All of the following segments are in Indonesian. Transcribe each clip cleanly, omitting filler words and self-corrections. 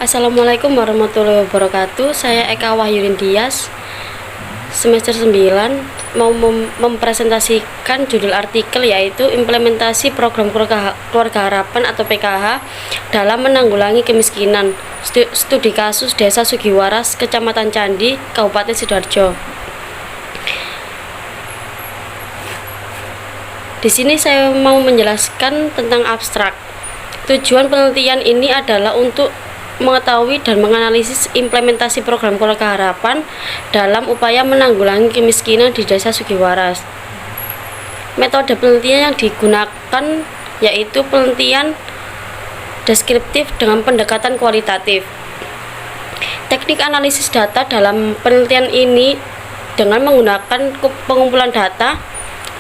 Assalamualaikum warahmatullahi wabarakatuh. Saya Eka Wahyudin Dias, semester 9, mau mempresentasikan judul artikel yaitu implementasi program keluarga harapan atau PKH dalam menanggulangi kemiskinan. Studi kasus Desa Sugiwaras, Kecamatan Candi, Kabupaten Sidoarjo. Di sini saya mau menjelaskan tentang abstrak. Tujuan penelitian ini adalah untuk mengetahui dan menganalisis implementasi program keluarga harapan dalam upaya menanggulangi kemiskinan di Desa Sugiwaras. Metode penelitian yang digunakan yaitu penelitian deskriptif dengan pendekatan kualitatif. Teknik analisis data dalam penelitian ini dengan menggunakan pengumpulan data,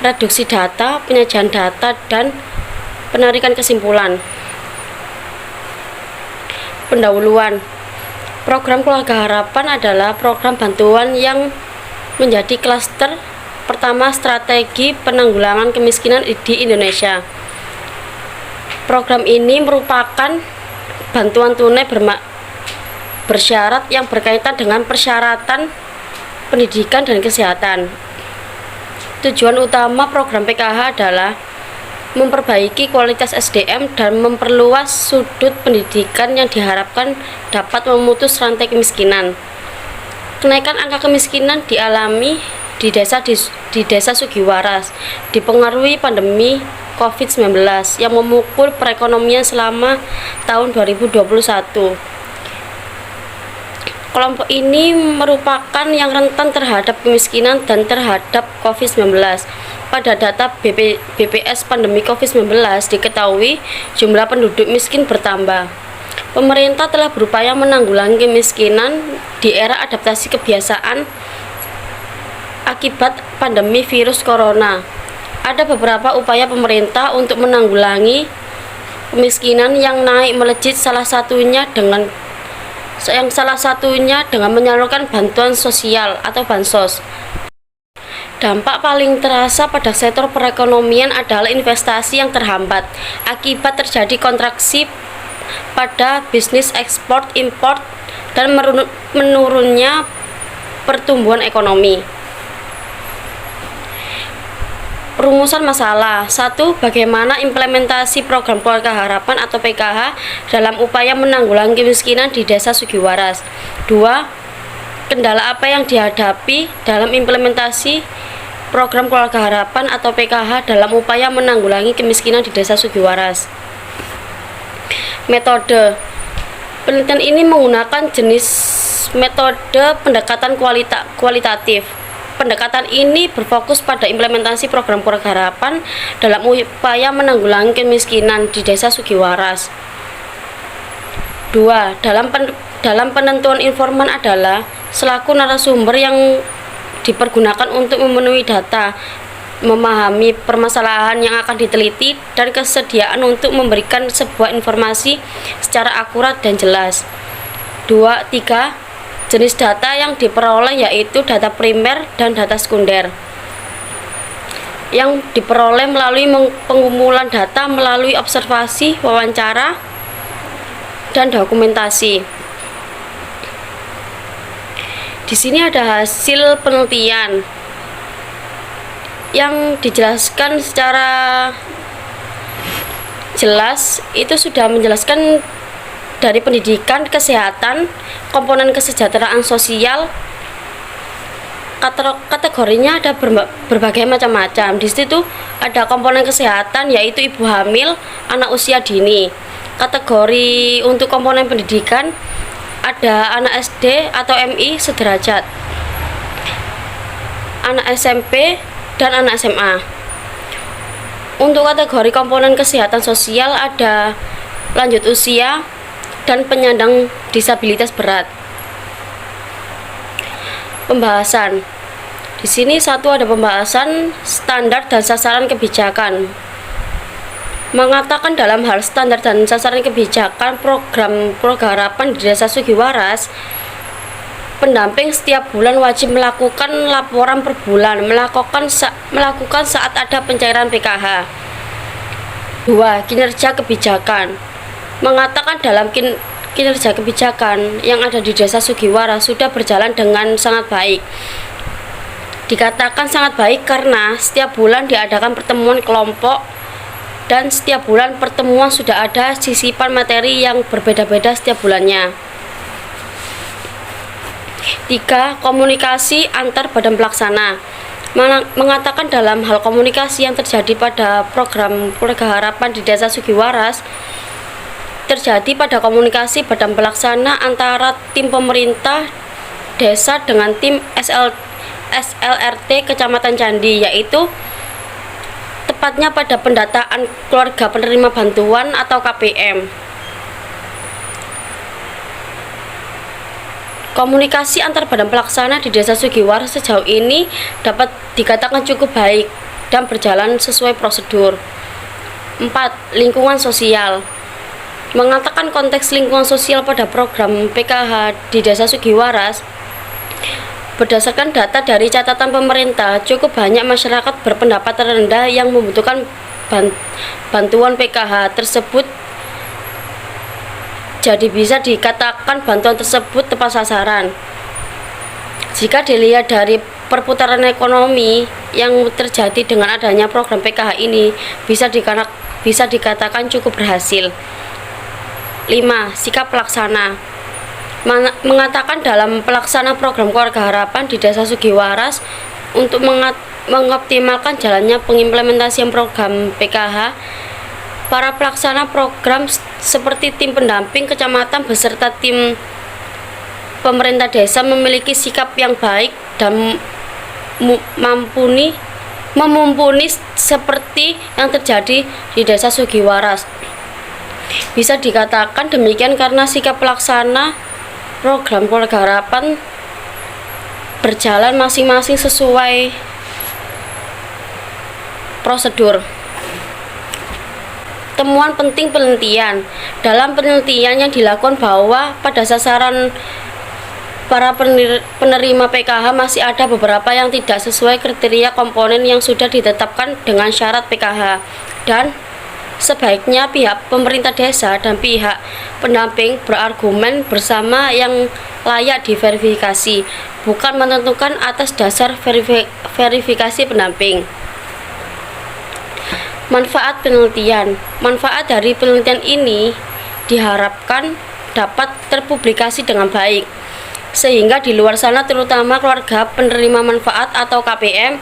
reduksi data, penyajian data, dan penarikan kesimpulan. Pendahuluan. Program Keluarga Harapan adalah program bantuan yang menjadi klaster pertama strategi penanggulangan kemiskinan di Indonesia. Program ini merupakan bantuan tunai bersyarat yang berkaitan dengan persyaratan pendidikan dan kesehatan. Tujuan utama program PKH adalah memperbaiki kualitas SDM dan memperluas sudut pendidikan yang diharapkan dapat memutus rantai kemiskinan. Kenaikan angka kemiskinan dialami di Desa Sugiwaras dipengaruhi pandemi COVID-19 yang memukul perekonomian selama tahun 2021. Kelompok ini merupakan yang rentan terhadap kemiskinan dan terhadap COVID-19. Pada data BPS pandemi COVID-19 diketahui jumlah penduduk miskin bertambah. Pemerintah telah berupaya menanggulangi kemiskinan di era adaptasi kebiasaan akibat pandemi virus corona. Ada beberapa upaya pemerintah untuk menanggulangi kemiskinan yang naik melejit, salah satunya dengan menyalurkan bantuan sosial atau bansos. Dampak paling terasa pada sektor perekonomian adalah investasi yang terhambat akibat terjadi kontraksi pada bisnis ekspor impor dan menurunnya pertumbuhan ekonomi. Rumusan masalah. 1. Bagaimana implementasi program Keluarga Harapan atau PKH dalam upaya menanggulangi kemiskinan di Desa Sugiwaras. 2. Kendala apa yang dihadapi dalam implementasi program Keluarga Harapan atau PKH dalam upaya menanggulangi kemiskinan di Desa Sugiwaras. Metode penelitian ini menggunakan jenis metode pendekatan kualitatif. Pendekatan ini berfokus pada implementasi program Keluarga Harapan dalam upaya menanggulangi kemiskinan di Desa Sugiwaras. 2. Dalam penentuan informan adalah selaku narasumber yang dipergunakan untuk memenuhi data, memahami permasalahan yang akan diteliti, dan kesediaan untuk memberikan sebuah informasi secara akurat dan jelas. 3. Jenis data yang diperoleh yaitu data primer dan data sekunder yang diperoleh melalui pengumpulan data melalui observasi, wawancara, dan dokumentasi. Di sini ada hasil penelitian yang dijelaskan secara jelas, itu sudah menjelaskan dari pendidikan, kesehatan, komponen kesejahteraan sosial. Kategorinya ada berbagai macam-macam. Di situ ada komponen kesehatan yaitu ibu hamil, anak usia dini. Kategori untuk komponen pendidikan ada anak SD atau MI sederajat, anak SMP, dan anak SMA. Untuk kategori komponen kesehatan sosial ada lanjut usia dan penyandang disabilitas berat. Pembahasan. Di sini ada pembahasan standar dan sasaran kebijakan. Mengatakan dalam hal standar dan sasaran kebijakan program Keluarga Harapan di Desa Sugiwaras, pendamping setiap bulan wajib melakukan laporan per bulan, melakukan saat ada pencairan PKH. 2. Kinerja kebijakan. Mengatakan dalam kinerja kebijakan yang ada di Desa Sugiwaras sudah berjalan dengan sangat baik. Dikatakan sangat baik karena setiap bulan diadakan pertemuan kelompok dan setiap bulan pertemuan sudah ada sisipan materi yang berbeda-beda setiap bulannya. 3. Komunikasi antar badan pelaksana. Mengatakan dalam hal komunikasi yang terjadi pada program Keluarga Harapan di Desa Sugiwaras terjadi pada komunikasi badan pelaksana antara tim pemerintah desa dengan tim SLRT Kecamatan Candi, yaitu tepatnya pada pendataan keluarga penerima bantuan atau KPM. Komunikasi antar badan pelaksana di Desa Sugiwaras sejauh ini dapat dikatakan cukup baik dan berjalan sesuai prosedur. 4. Lingkungan sosial. Mengatakan konteks lingkungan sosial pada program PKH di Desa Sugiwaras, berdasarkan data dari catatan pemerintah, cukup banyak masyarakat berpendapat rendah yang membutuhkan bantuan PKH tersebut. Jadi bisa dikatakan bantuan tersebut tepat sasaran. Jika dilihat dari perputaran ekonomi yang terjadi dengan adanya program PKH ini, bisa dikatakan cukup berhasil. 5. Sikap pelaksana. Mengatakan dalam pelaksana program Keluarga Harapan di Desa Sugiwaras untuk mengoptimalkan jalannya pengimplementasian program PKH, para pelaksana program seperti tim pendamping kecamatan beserta tim pemerintah desa memiliki sikap yang baik dan memumpuni seperti yang terjadi di Desa Sugiwaras. Bisa dikatakan demikian karena sikap pelaksana program Keluarga Harapan berjalan masing-masing sesuai prosedur. Temuan penting penelitian. Dalam penelitian yang dilakukan bahwa pada sasaran para penerima PKH masih ada beberapa yang tidak sesuai kriteria komponen yang sudah ditetapkan dengan syarat PKH, dan sebaiknya pihak pemerintah desa dan pihak pendamping berargumen bersama yang layak diverifikasi, bukan menentukan atas dasar verifikasi pendamping. Manfaat penelitian. Manfaat dari penelitian ini diharapkan dapat terpublikasi dengan baik, sehingga di luar sana terutama keluarga penerima manfaat atau KPM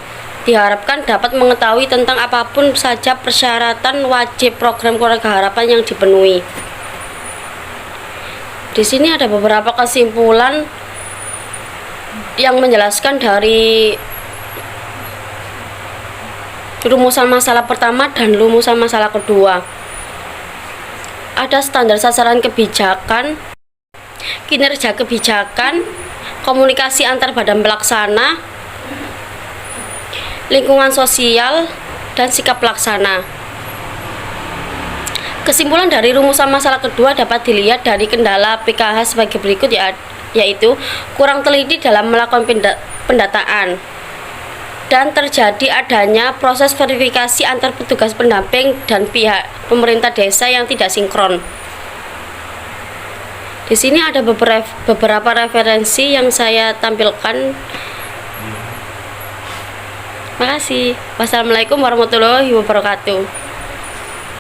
diharapkan dapat mengetahui tentang apapun saja persyaratan wajib program Keluarga Harapan yang dipenuhi. Di sini ada beberapa kesimpulan yang menjelaskan dari rumusan masalah pertama dan rumusan masalah kedua. Ada standar sasaran kebijakan, kinerja kebijakan, komunikasi antar badan pelaksana, lingkungan sosial, dan sikap pelaksana. Kesimpulan dari rumusan masalah kedua dapat dilihat dari kendala PKH sebagai berikut, yaitu kurang teliti dalam melakukan pendataan dan terjadi adanya proses verifikasi antar petugas pendamping dan pihak pemerintah desa yang tidak sinkron. Di sini ada beberapa referensi yang saya tampilkan. Terima kasih. Wassalamualaikum warahmatullahi wabarakatuh.